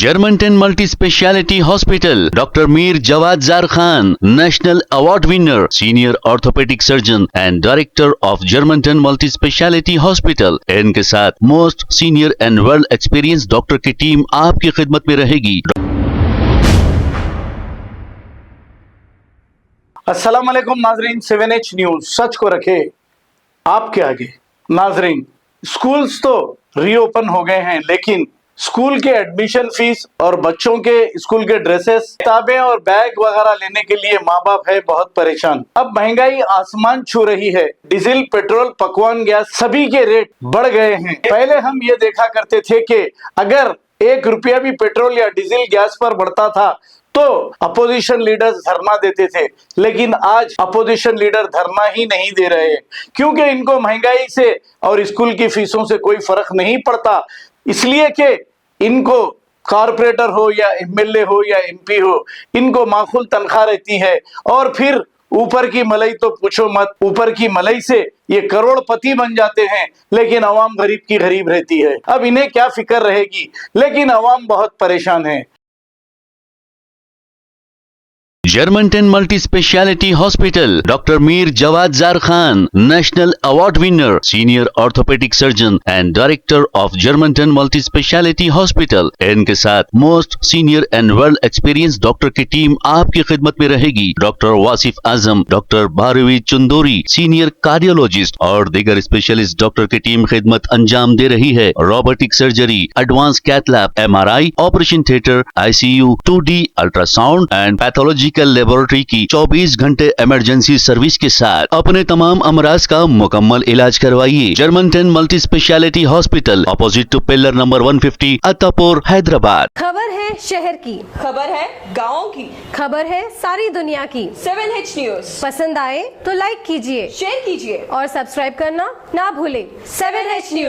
Germanton multi speciality hospital, doctor Mir Jawad Zar Khan, national award winner, senior orthopaedic surgeon and director of Germanton multi speciality hospital. इनके साथ most senior and world experience doctor की team आपकी खिदमत में रहेगी। अस्सलाम वालेकुम नाजरीन, 7H न्यूज सच को रखे आपके आगे। नाजरीन, स्कूल्स तो रीओपन हो गए हैं, लेकिन स्कूल के एडमिशन फीस और बच्चों के स्कूल के ड्रेसेस, किताबें और बैग वगैरह लेने के लिए माँ बाप है बहुत परेशान। अब महंगाई आसमान छू रही है। डीजल, पेट्रोल, पकवान गैस सभी के रेट बढ़ गए हैं। पहले हम ये देखा करते थे कि अगर 1 रुपया भी पेट्रोल या डीजल गैस पर बढ़ता था तो अपोजिशन लीडर्स धरना देते थे, लेकिन आज अपोजिशन लीडर धरना ही नहीं दे रहे, क्योंकि इनको महंगाई से और स्कूल की फीसों से कोई फर्क नहीं पड़ता। इसलिए कि इनको कारपोरेटर हो या एमएलए हो या एमपी हो, इनको माकूल तनख्वाह रहती है और फिर ऊपर की मलाई तो पूछो मत। ऊपर की मलाई से ये करोड़पति बन जाते हैं, लेकिन अवाम गरीब की गरीब रहती है। अब इन्हें क्या फिक्र रहेगी, लेकिन अवाम बहुत परेशान है। Germanton multi speciality hospital, doctor Mir Jawad Zar Khan, national award winner, senior orthopaedic surgeon and director of Germanton multi speciality hospital. इनके साथ most senior and world experience doctor की टीम आपकी खिदमत में रहेगी। Doctor Wasif Azam, doctor Bharvi Chandori, senior cardiologist और दीगर स्पेशलिस्ट डॉक्टर की टीम खिदमत अंजाम दे रही है। Robotic surgery, advance cath lab, MRI, operation theatre, ICU, 2D ultrasound and pathology laboratory की 24 घंटे इमरजेंसी सर्विस के साथ अपने तमाम अमराज का मुकम्मल इलाज करवाइए। Germanten multi speciality hospital, opposite to pillar number 150, Attapur, Hyderabad. खबर है शहर की, खबर है गाँव की, खबर है सारी दुनिया की। 7H न्यूज पसंद आए तो लाइक कीजिए, शेयर कीजिए और सब्सक्राइब करना ना भूलें। 7H news.